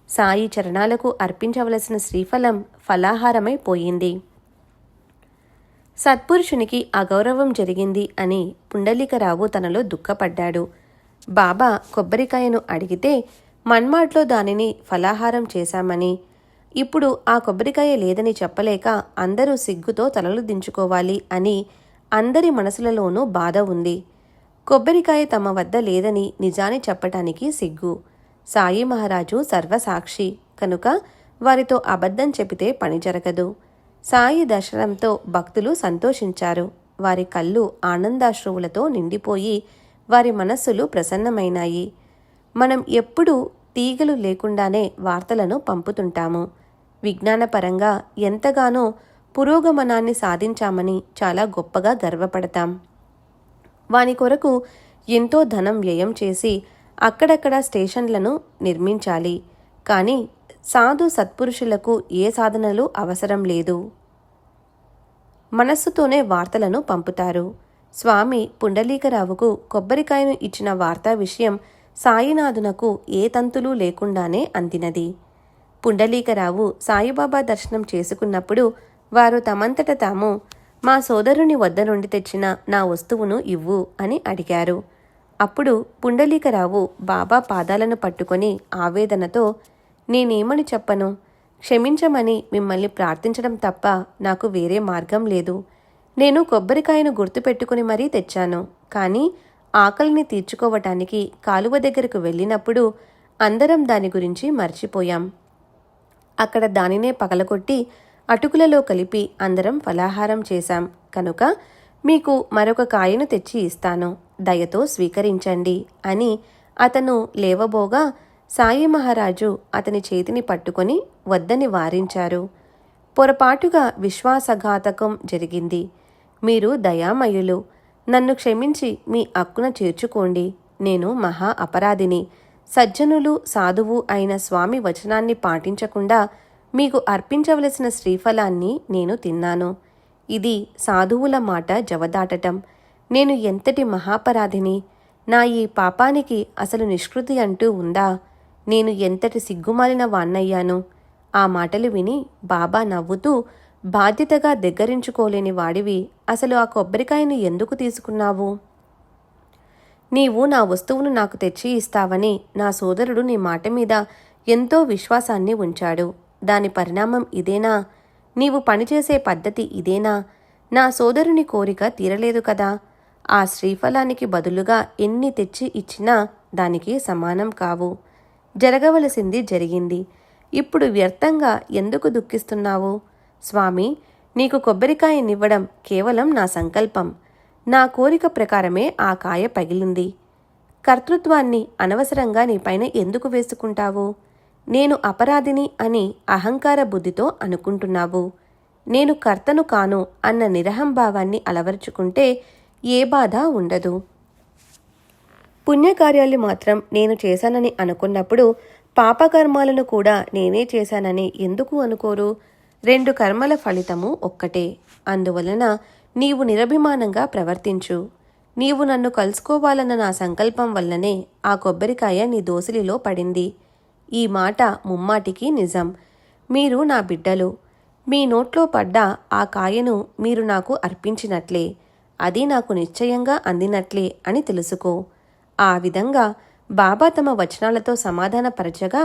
సాయి చరణాలకు అర్పించవలసిన శ్రీఫలం ఫలాహారమై పోయింది. సత్పురుషునికి అగౌరవం జరిగింది అని పుండలీకరావు తనలో దుఃఖపడ్డాడు. బాబా కొబ్బరికాయను అడిగితే మన్మాడ్లో దానిని ఫలాహారం చేశామని, ఇప్పుడు ఆ కొబ్బరికాయ లేదని చెప్పలేక అందరూ సిగ్గుతో తలలు దించుకోవాలి అని అందరి మనసులలోనూ బాధ ఉంది. కొబ్బరికాయ తమ వద్ద లేదని నిజాన్ని చెప్పటానికి సిగ్గు. సాయి మహారాజు సర్వసాక్షి కనుక వారితో అబద్ధం చెబితే పని జరగదు. సాయి దర్శనంతో భక్తులు సంతోషించారు. వారి కళ్ళు ఆనందాశ్రువులతో నిండిపోయి వారి మనస్సులు ప్రసన్నమైనాయి. మనం ఎప్పుడూ తీగలు లేకుండానే వార్తలను పంపుతుంటాము. విజ్ఞానపరంగా ఎంతగానో పురోగమనాన్ని సాధించామని చాలా గొప్పగా గర్వపడతాం. వాని కొరకు ఎంతో ధనం వ్యయం చేసి అక్కడక్కడ స్టేషన్లను నిర్మించాలి. కానీ సాధు సత్పురుషులకు ఏ సాధనలు అవసరం లేదు. మనస్సుతోనే వార్తలను పంపుతారు. స్వామి పుండలీకరావుకు కొబ్బరికాయను ఇచ్చిన వార్తా విషయం సాయినాథునకు ఏ తంతులు లేకుండానే అందినది. పుండలీకరావు సాయిబాబా దర్శనం చేసుకున్నప్పుడు వారు తమంతట తాము మా సోదరుని వద్ద నుండి తెచ్చిన నా వస్తువును ఇవ్వు అని అడిగారు. అప్పుడు పుండలీకరావు బాబా పాదాలను పట్టుకొని ఆవేదనతో, నేనేమని చెప్పను? క్షమించమని మిమ్మల్ని ప్రార్థించడం తప్ప నాకు వేరే మార్గం లేదు. నేను కొబ్బరికాయను గుర్తుపెట్టుకుని మరీ తెచ్చాను. కానీ ఆకలిని తీర్చుకోవటానికి కాలువ దగ్గరకు వెళ్ళినప్పుడు అందరం దాని గురించి మర్చిపోయాం. అక్కడ దానినే పగలగొట్టి అటుకులలో కలిపి అందరం ఫలాహారం చేశాం. కనుక మీకు మరొక కాయను తెచ్చి ఇస్తాను, దయతో స్వీకరించండి అని అతను లేవబోగా సాయి మహారాజు అతని చేతిని పట్టుకొని వద్దని వారించారు. పొరపాటుగా విశ్వాసఘాతకం జరిగింది. మీరు దయామయులు, నన్ను క్షమించి మీ అక్కున చేర్చుకోండి. నేను మహా అపరాధిని. సజ్జనులు సాధువు అయిన స్వామి వచనాన్ని పాటించకుండా మీకు అర్పించవలసిన శ్రీఫలాన్ని నేను తిన్నాను. ఇది సాధువుల మాట జవదాటటం. నేను ఎంతటి మహాపరాధిని! నా ఈ పాపానికి అసలు నిష్కృతి అంటూ ఉందా? నేను ఎంతటి సిగ్గుమాలిన వాణ్ణయ్యాను! ఆ మాటలు విని బాబా నవ్వుతూ, బాధ్యతగా దగ్గరించుకోలేని వాడివి అసలు ఆ కొబ్బరికాయను ఎందుకు తీసుకున్నావు? నీవు నా వస్తువును నాకు తెచ్చి ఇస్తావని నా సోదరుడు నీ మాట మీద ఎంతో విశ్వాసాన్ని ఉంచాడు. దాని పరిణామం ఇదేనా? నీవు పనిచేసే పద్ధతి ఇదేనా? నా సోదరుని కోరిక తీరలేదు కదా. ఆ శ్రీఫలానికి బదులుగా ఎన్ని తెచ్చి ఇచ్చినా దానికి సమానం కావు. జరగవలసింది జరిగింది. ఇప్పుడు వ్యర్థంగా ఎందుకు దుఃఖిస్తున్నావు? స్వామి, నీకు కొబ్బరికాయనివ్వడం కేవలం నా సంకల్పం. నా కోరిక ప్రకారమే ఆ కాయ పగిలింది. కర్తృత్వాన్ని అనవసరంగా నీపైన ఎందుకు వేసుకుంటావు? నేను అపరాధిని అని అహంకార బుద్ధితో అనుకుంటున్నావు. నేను కర్తను కాను అన్న నిరహంభావాన్ని అలవరుచుకుంటే ఏ బాధ ఉండదు. పుణ్యకార్యాలు మాత్రం నేను చేశానని అనుకున్నప్పుడు పాపకర్మాలను కూడా నేనే చేశానని ఎందుకు అనుకోరు? 2 కర్మల ఫలితము ఒక్కటే. అందువలన నీవు నిరభిమానంగా ప్రవర్తించు. నీవు నన్ను కలుసుకోవాలన్న నా సంకల్పం వల్లనే ఆ కొబ్బరికాయ నీ దోసిలిలో పడింది. ఈ మాట ముమ్మాటికి నిజం. మీరు నా బిడ్డలు. మీ నోట్లో పడ్డ ఆ కాయను మీరు నాకు అర్పించినట్లే, అది నాకు నిశ్చయంగా అందినట్లే అని తెలుసుకో. ఆ విధంగా బాబా తమ వచనాలతో సమాధానపరచగా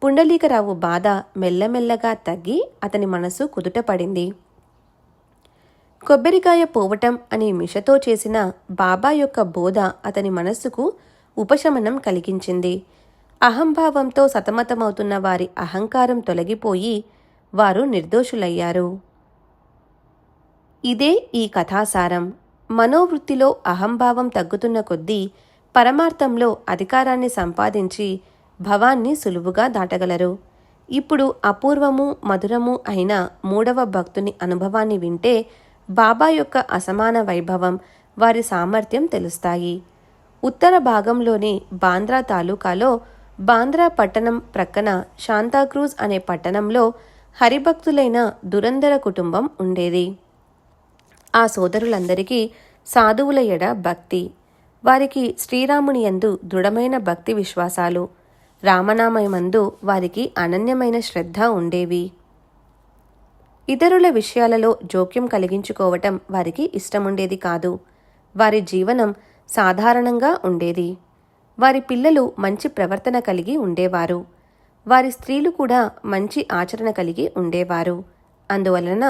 పుండలీకరావు బాధ మెల్లమెల్లగా తగ్గి అతని మనసు కుదుటపడింది. కొబ్బరికాయ పోవటం అనే మిషతో చేసిన బాబా యొక్క బోధ అతని మనస్సుకు ఉపశమనం కలిగించింది. అహంభావంతో సతమతమవుతున్న వారి అహంకారం తొలగిపోయి వారు నిర్దోషులయ్యారు. ఇదే ఈ కథాసారం. మనోవృత్తిలో అహంభావం తగ్గుతున్న కొద్దీ పరమార్థంలో అధికారాన్ని సంపాదించి భవాన్ని సులువుగా దాటగలరు. ఇప్పుడు అపూర్వము మధురము అయిన 3వ భక్తుని అనుభవాన్ని వింటే బాబా యొక్క అసమాన వైభవం, వారి సామర్థ్యం తెలుస్తాయి. ఉత్తర భాగంలోని బాంద్రా తాలూకాలో బాంద్రా పట్టణం ప్రక్కన శాంతాక్రూజ్ అనే పట్టణంలో హరిభక్తులైన దురంధర కుటుంబం ఉండేది. ఆ సోదరులందరికీ సాధువుల ఎడ భక్తి. వారికి శ్రీరాముని యందు దృఢమైన భక్తి విశ్వాసాలు, రామనామయమందు వారికి అనన్యమైన శ్రద్ధ ఉండేవి. ఇతరుల విషయాలలో జోక్యం కలిగించుకోవటం వారికి ఇష్టముండేది కాదు. వారి జీవనం సాధారణంగా ఉండేది. వారి పిల్లలు మంచి ప్రవర్తన కలిగి ఉండేవారు. వారి స్త్రీలు కూడా మంచి ఆచరణ కలిగి ఉండేవారు. అందువలన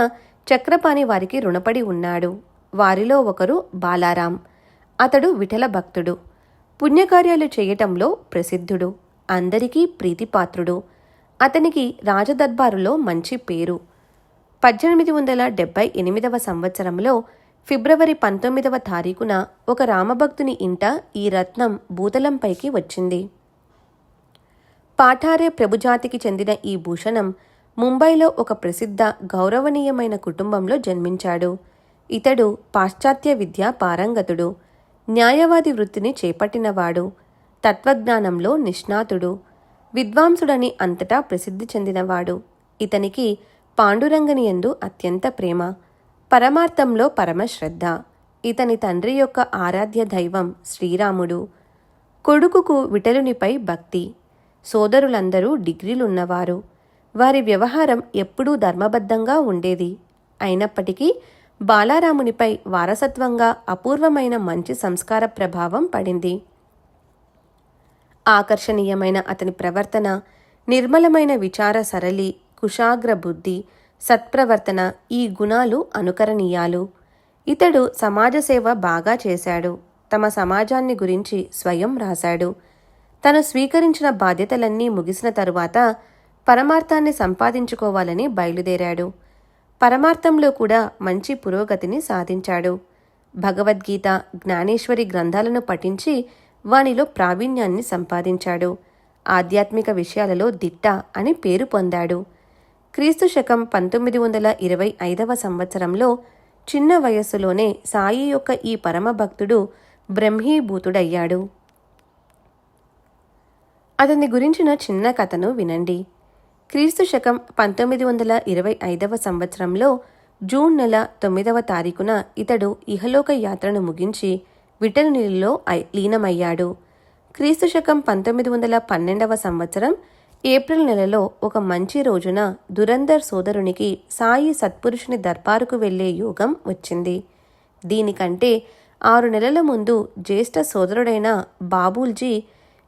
చక్రపాణి వారికి రుణపడి ఉన్నాడు. వారిలో ఒకరు బాలారాం. అతడు విఠల భక్తుడు. పుణ్యకార్యాలు చేయటంలో ప్రసిద్ధుడు. అందరికీ ప్రీతిపాత్రుడు. అతనికి రాజదర్బారులో మంచి పేరు. 1878వ సంవత్సరంలో ఫిబ్రవరి 19వ తారీఖున ఒక రామభక్తుని ఇంట ఈ రత్నం భూతలంపైకి వచ్చింది. పాఠారే ప్రభుజాతికి చెందిన ఈ భూషణం ముంబైలో ఒక ప్రసిద్ధ గౌరవనీయమైన కుటుంబంలో జన్మించాడు. ఇతడు పాశ్చాత్య విద్యా పారంగతుడు. న్యాయవాది వృత్తిని చేపట్టినవాడు. తత్వజ్ఞానంలో నిష్ణాతుడు. విద్వాంసుడని అంతటా ప్రసిద్ధి చెందినవాడు. ఇతనికి పాండురంగని యందు అత్యంత ప్రేమ, పరమార్థంలో పరమశ్రద్ధ. ఇతని తండ్రి యొక్క ఆరాధ్య దైవం శ్రీరాముడు. కొడుకుకు విఠలునిపై భక్తి. సోదరులందరూ డిగ్రీలున్నవారు. వారి వ్యవహారం ఎప్పుడూ ధర్మబద్ధంగా ఉండేది. అయినప్పటికీ బాలారామునిపై వారసత్వంగా అపూర్వమైన మంచి సంస్కార ప్రభావం పడింది. ఆకర్షణీయమైన అతని ప్రవర్తన, నిర్మలమైన విచార సరళి, కుశాగ్ర బుద్ధి, సత్ప్రవర్తన ఈ గుణాలు అనుకరణీయాలు. ఇతడు సమాజసేవ బాగా చేశాడు. తమ సమాజాన్ని గురించి స్వయం రాశాడు. తను స్వీకరించిన బాధ్యతలన్నీ ముగిసిన తరువాత పరమార్థాన్ని సంపాదించుకోవాలని బయలుదేరాడు. పరమార్థంలో కూడా మంచి పురోగతిని సాధించాడు. భగవద్గీత, జ్ఞానేశ్వరి గ్రంథాలను పఠించి వానిలో ప్రావీణ్యాన్ని సంపాదించాడు. ఆధ్యాత్మిక విషయాలలో దిట్ట అని పేరు పొందాడు. క్రీస్తు శకం 1925వ సంవత్సరంలో చిన్న వయస్సులోనే సాయి యొక్క ఈ పరమభక్తుడు బ్రహ్మీభూతుడయ్యాడు. అతని గురించిన చిన్న కథను వినండి. క్రీస్తు శకం 1925వ సంవత్సరంలో జూన్ నెల 9వ తారీఖున ఇతడు ఇహలోక యాత్రను ముగించి విఠలునిలో లీనమయ్యాడు. క్రీస్తు శకం 1912వ సంవత్సరం ఏప్రిల్ నెలలో ఒక మంచి రోజున దురంధర్ సోదరునికి సాయి సత్పురుషుని దర్బారుకు వెళ్లే యోగం వచ్చింది. దీనికంటే 6 నెలల ముందు జ్యేష్ఠ సోదరుడైన బాబూల్జీ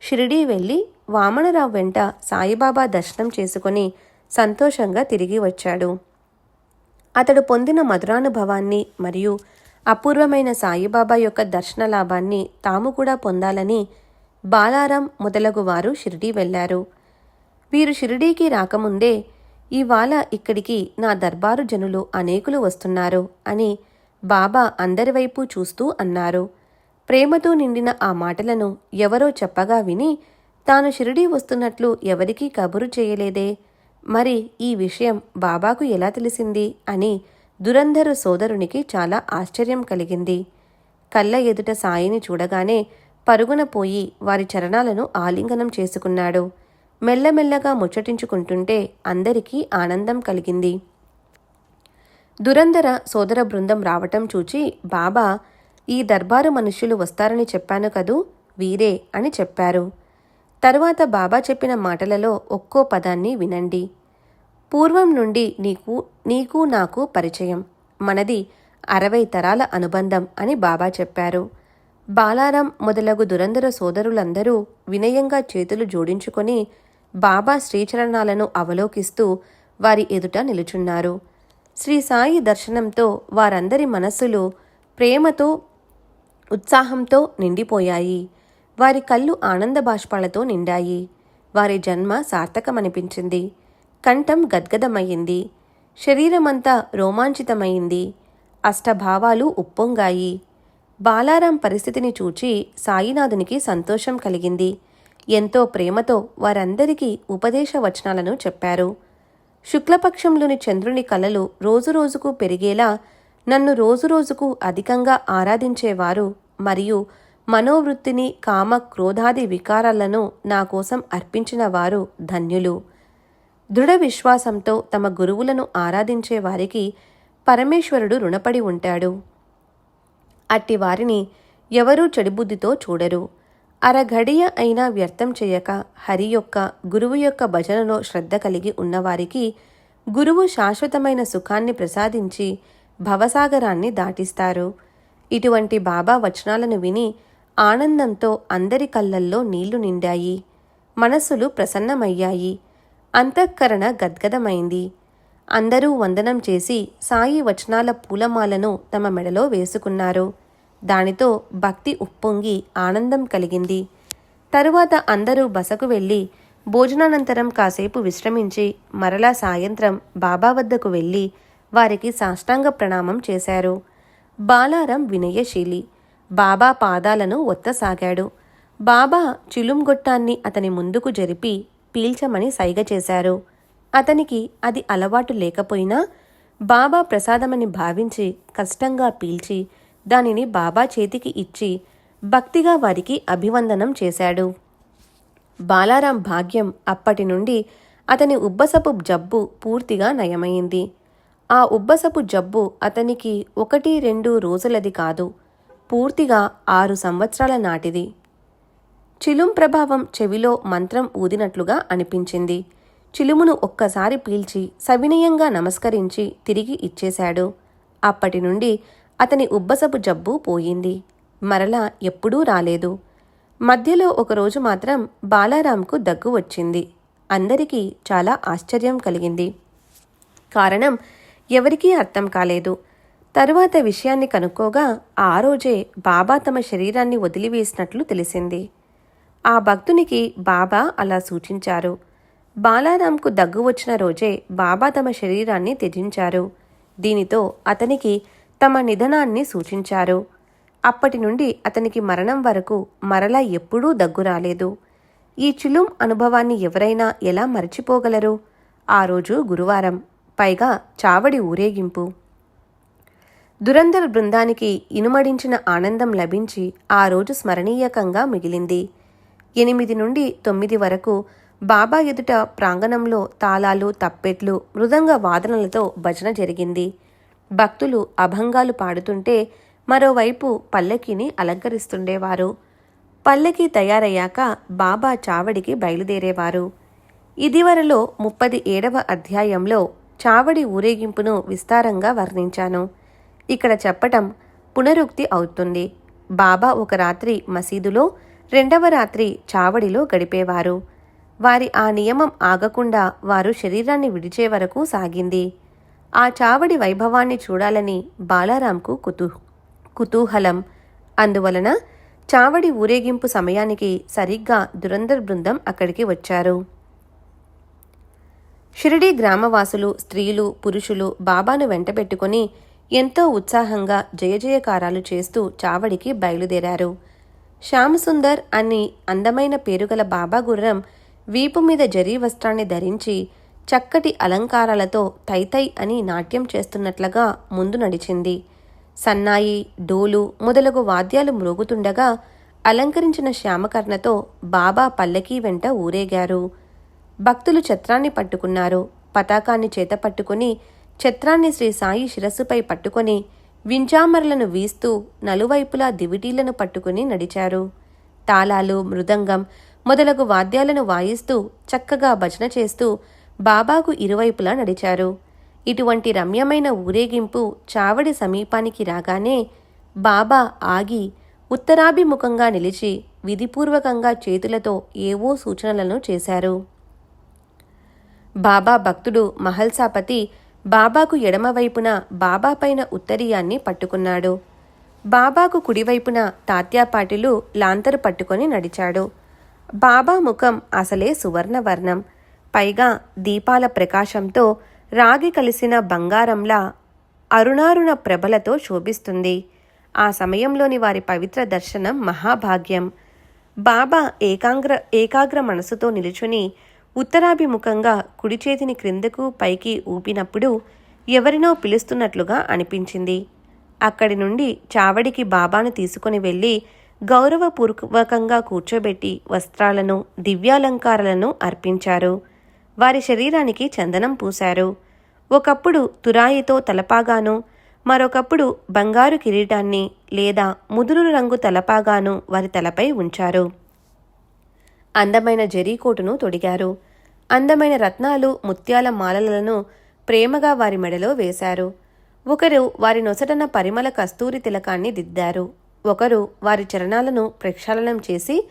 షిరిడీ వెళ్లి వామనరావు వెంట సాయిబాబా దర్శనం చేసుకుని సంతోషంగా తిరిగి వచ్చాడు. అతడు పొందిన మధురానుభవాన్ని మరియు అపూర్వమైన సాయిబాబా యొక్క దర్శన లాభాన్ని తాము కూడా పొందాలని బాలారాం మొదలగు వారు షిరిడీ వెళ్లారు. వీరు షిరిడీకి రాకముందే ఇవాళ ఇక్కడికి నా దర్బారు జనులు అనేకులు వస్తున్నారు అని బాబా అందరివైపు చూస్తూ అన్నారు. ప్రేమతో నిండిన ఆ మాటలను ఎవరో చెప్పగా విని తాను షిరిడీ వస్తున్నట్లు ఎవరికీ కబురు చేయలేదే, మరి ఈ విషయం బాబాకు ఎలా తెలిసింది అని దురంధరు సోదరునికి చాలా ఆశ్చర్యం కలిగింది. కళ్ళ ఎదుట సాయిని చూడగానే పరుగున పోయి వారి చరణాలను ఆలింగనం చేసుకున్నాడు. మెల్లమెల్లగా ముచ్చటించుకుంటుంటే అందరికీ ఆనందం కలిగింది. దురంధర సోదర బృందం రావటం చూచి బాబా, ఈ దర్బారు మనుష్యులు వస్తారని చెప్పాను కదూ, వీరే అని చెప్పారు. తరువాత బాబా చెప్పిన మాటలలో ఒక్కో పదాన్ని వినండి. పూర్వం నుండి నీకు నాకు పరిచయం, మనది 60 తరాల అనుబంధం అని బాబా చెప్పారు. బాలారాం మొదలగు దురంధర సోదరులందరూ వినయంగా చేతులు జోడించుకొని బాబా శ్రీచరణాలను అవలోకిస్తూ వారి ఎదుట నిలుచున్నారు. శ్రీ సాయి దర్శనంతో వారందరి మనస్సులు ప్రేమతో ఉత్సాహంతో నిండిపోయాయి. వారి కళ్ళు ఆనంద బాష్పాలతో నిండాయి. వారి జన్మ సార్థకమనిపించింది. కంఠం గద్గదమయ్యింది. శరీరమంతా రోమాంచితమైంది. అష్టభావాలు ఉప్పొంగాయి. బాలారాం పరిస్థితిని చూచి సాయినాథునికి సంతోషం కలిగింది. ఎంతో ప్రేమతో వారందరికీ ఉపదేశ వచనాలను చెప్పారు. శుక్లపక్షంలోని చంద్రుని కలలు రోజురోజుకు పెరిగేలా నన్ను రోజురోజుకు అధికంగా ఆరాధించేవారు మరియు మనోవృత్తిని కామ క్రోధాది వికారాలను నా కోసం అర్పించిన వారు ధన్యులు. దృఢ విశ్వాసంతో తమ గురువులను ఆరాధించే వారికి పరమేశ్వరుడు రుణపడి ఉంటాడు. అట్టి వారిని ఎవరూ చెడుబుద్ధితో చూడరు. అరఘడియ అయినా వ్యర్థం చేయక హరి యొక్క గురువు యొక్క భజనలో శ్రద్ధ కలిగి ఉన్నవారికి గురువు శాశ్వతమైన సుఖాన్ని ప్రసాదించి భవసాగరాన్ని దాటిస్తారు. ఇటువంటి బాబా వచనాలను విని ఆనందంతో అందరి కళ్ళల్లో నీళ్లు నిండాయి. మనస్సులు ప్రసన్నమయ్యాయి. అంతఃకరణ గద్గదమైంది. అందరూ వందనం చేసి సాయి వచనాల పూలమాలను తమ మెడలో వేసుకున్నారు. దానితో భక్తి ఉప్పొంగి ఆనందం కలిగింది. తరువాత అందరూ బసకు వెళ్ళి భోజనానంతరం కాసేపు విశ్రమించి మరలా సాయంత్రం బాబా వద్దకు వెళ్ళి వారికి సాష్టాంగ ప్రణామం చేశారు. బాలారాం వినయశీలి. బాబా పాదాలను ఒత్తసాగాడు. బాబా చిలుంగొట్టాన్ని అతని ముందుకు జరిపి పీల్చమని సైగ చేశారు. అతనికి అది అలవాటు లేకపోయినా బాబా ప్రసాదమని భావించి కష్టంగా పీల్చి దానిని బాబా చేతికి ఇచ్చి భక్తిగా వారికి అభివందనం చేశాడు. బాలారాం భాగ్యం అప్పటి నుండి అతని ఉబ్బసపు జబ్బు పూర్తిగా నయమైంది. ఆ ఉబ్బసపు జబ్బు అతనికి 1-2 రోజులది కాదు, పూర్తిగా 6 సంవత్సరాల నాటిది. చిలుం ప్రభావం చెవిలో మంత్రం ఊదినట్లుగా అనిపించింది. చిలుమును ఒక్కసారి పీల్చి సవినయంగా నమస్కరించి తిరిగి ఇచ్చేశాడు. అప్పటి నుండి అతని ఉబ్బసపు జబ్బు పోయింది. మరలా ఎప్పుడూ రాలేదు. మధ్యలో ఒకరోజు మాత్రం బాలారాంకు దగ్గు వచ్చింది. అందరికీ చాలా ఆశ్చర్యం కలిగింది. కారణం ఎవరికీ అర్థం కాలేదు. తరువాత విషయాన్ని కనుక్కోగా ఆ రోజే బాబా తమ శరీరాన్ని వదిలివేసినట్లు తెలిసింది. ఆ భక్తునికి బాబా అలా సూచించారు. బాలారాంకు దగ్గు వచ్చిన రోజే బాబా తమ శరీరాన్ని త్యజించారు. దీనితో అతనికి తమ నిధనాన్ని సూచించారు. అప్పటి నుండి అతనికి మరణం వరకు మరలా ఎప్పుడూ దగ్గు రాలేదు. ఈ చిలుం అనుభవాన్ని ఎవరైనా ఎలా మరచిపోగలరు? ఆ రోజు గురువారం, పైగా చావడి ఊరేగింపు. దురంధర బృందానికి ఇనుమడించిన ఆనందం లభించి ఆ రోజు స్మరణీయకంగా మిగిలింది. 8 నుండి 9 వరకు బాబా ఎదుట ప్రాంగణంలో తాళాలు, తప్పెట్లు, మృదంగ వాదనలతో భజన జరిగింది. భక్తులు అభంగాలు పాడుతుంటే మరోవైపు పల్లకీని అలంకరిస్తుండేవారు. పల్లకీ తయారయ్యాక బాబా చావడికి బయలుదేరేవారు. ఇదివరలో 37వ అధ్యాయంలో చావడి ఊరేగింపును విస్తారంగా వర్ణించాను. ఇక్కడ చెప్పటం పునరుక్తి అవుతుంది. బాబా ఒక రాత్రి మసీదులో, 2వ రాత్రి చావడిలో గడిపేవారు. వారి ఆ నియమం ఆగకుండా వారు శరీరాన్ని విడిచే వరకు సాగింది. ఆ చావడి వైభవాన్ని చూడాలని బాలారాంకు కుతూహలం. అందువలన చావడి ఊరేగింపు సమయానికి సరిగ్గా దురంధర్ బృందం అక్కడికి వచ్చారు. షిరిడీ గ్రామవాసులు, స్త్రీలు, పురుషులు బాబాను వెంటబెట్టుకుని ఎంతో ఉత్సాహంగా జయజయకారాలు చేస్తూ చావడికి బయలుదేరారు. శ్యామసుందర్ అని అందమైన పేరుగల బాబా గుర్రం వీపు మీద జరీ వస్త్రాన్ని ధరించి చక్కటి అలంకారాలతో తైతై అని నాట్యం చేస్తున్నట్లుగా ముందు నడిచింది. సన్నాయి, డోలు మొదలగు వాద్యాలు మ్రోగుతుండగా అలంకరించిన శ్యామకర్ణతో బాబా పల్లకీ వెంట ఊరేగారు. భక్తులు ఛత్రాన్ని పట్టుకున్నారు. పతాకాన్ని చేత పట్టుకుని ఛత్రాన్ని శ్రీ సాయి శిరస్సుపై పట్టుకొని వింజామరలను వీస్తూ నలువైపులా దివిటీలను పట్టుకుని నడిచారు. తాళాలు, మృదంగం మొదలగు వాద్యాలను వాయిస్తూ చక్కగా భజన చేస్తూ బాబాకు ఇరువైపులా నడిచారు. ఇటువంటి రమ్యమైన ఊరేగింపు చావడి సమీపానికి రాగానే బాబా ఆగి ఉత్తరాభిముఖంగా నిలిచి విధిపూర్వకంగా చేతులతో ఏవో సూచనలను చేశారు. బాబా భక్తుడు మహల్సాపతి బాబాకు ఎడమవైపున బాబాపైన ఉత్తరీయాన్ని పట్టుకున్నాడు. బాబాకు కుడివైపున తాత్యాపాటిలు లాంతరు పట్టుకొని నడిచాడు. బాబా ముఖం అసలే సువర్ణవర్ణం, పైగా దీపాల ప్రకాశంతో రాగి కలిసిన బంగారంలా అరుణారుణ ప్రభలతో శోభిస్తుంది. ఆ సమయంలోని వారి పవిత్ర దర్శనం మహాభాగ్యం. బాబా ఏకాగ్ర మనసుతో నిలుచుని ఉత్తరాభిముఖంగా కుడి చేతిని క్రిందకు పైకి ఊపినప్పుడు ఎవరినో పిలుస్తున్నట్లుగా అనిపించింది. అక్కడి నుండి చావడికి బాబాను తీసుకుని వెళ్ళి గౌరవపూర్వకంగా కూర్చోబెట్టి వస్త్రాలను, దివ్యాలంకారాలను అర్పించారు. వారి శరీరానికి చందనం పూశారు. ఒకప్పుడు తురాయితో తలపాగాను, మరొకప్పుడు బంగారు కిరీటాన్ని లేదా ముదురు రంగు తలపాగాను వారి తలపై ఉంచారు. అందమైన జరీకోటును తొడిగారు. అందమైన రత్నాలు, ముత్యాల మాలలను ప్రేమగా వారి మెడలో వేశారు. ఒకరు వారి నొసటన పరిమళ కస్తూరి తిలకాన్ని దిద్దారు. ఒకరు వారి చరణాలను ప్రక్షాళనం చేసి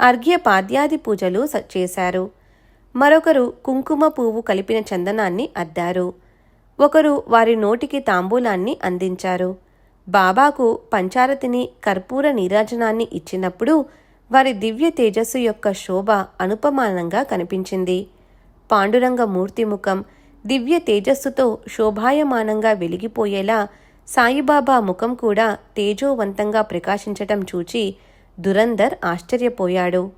అర్ఘ్య పాద్యాది పూజలు చేశారు. మరొకరు కుంకుమ పువ్వు కలిపిన చందనాన్ని అద్దారు. ఒకరు వారి నోటికి తాంబూలాన్ని అందించారు. బాబాకు పంచారతిని, కర్పూర నీరాజనాన్ని ఇచ్చినప్పుడు వారి దివ్య తేజస్సు యొక్క శోభ అనుపమానంగా కనిపించింది. పాండురంగ మూర్తి ముఖం దివ్య తేజస్సుతో శోభాయమానంగా వెలిగిపోయేలా సాయిబాబా ముఖం కూడా తేజోవంతంగా ప్రకాశించటం చూచి దురందర్ ఆశ్చర్యపోయాడు.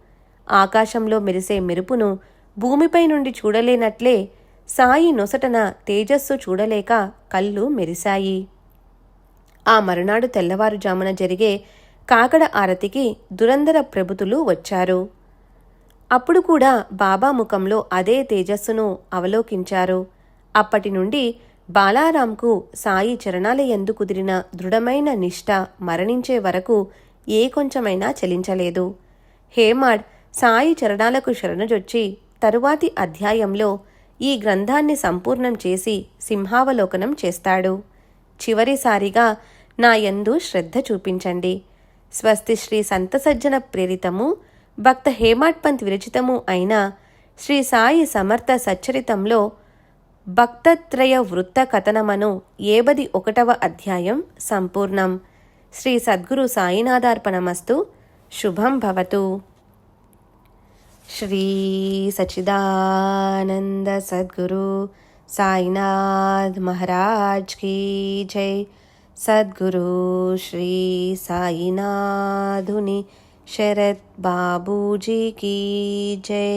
ఆకాశంలో మెరిసే మెరుపును భూమిపై నుండి చూడలేనట్లే సాయి నొసటన తేజస్సు చూడలేక కళ్ళు మెరిశాయి. ఆ మరునాడు తెల్లవారుజామున జరిగే కాకడ ఆరతికి దురందర ప్రభుతులు వచ్చారు. అప్పుడు కూడా బాబా ముఖంలో అదే తేజస్సును అవలోకించారు. అప్పటి నుండి బాలారాంకు సాయి చరణాల యందు కుదిరిన దృఢమైన నిష్ఠ మరణించే వరకు ఏ కొంచెమైనా చలించలేదు. హేమాడ్ సాయి చరణాలకు శరణుజొచ్చి తరువాతి అధ్యాయంలో ఈ గ్రంథాన్ని సంపూర్ణం చేసి సింహావలోకనం చేస్తాడు. చివరిసారిగా నా యందు శ్రద్ధ చూపించండి. స్వస్తి శ్రీ సంతసజ్జన ప్రేరితము, భక్త హేమాడ్ పంత్ విరచితము అయిన శ్రీ సాయి సమర్థ సచ్చరితంలో భక్తత్రయ వృత్త కథనమను 71వ అధ్యాయం సంపూర్ణం. శ్రీ సద్గురు సాయినాథార్పణమస్తు. శుభం భవతు. శ్రీ సచ్చిదానంద సద్గురు సాయినాథ్ మహారాజ్ కీ జై. సద్గురు శ్రీ సాయినాథుని శరత్ బాబూజీ కీ జై.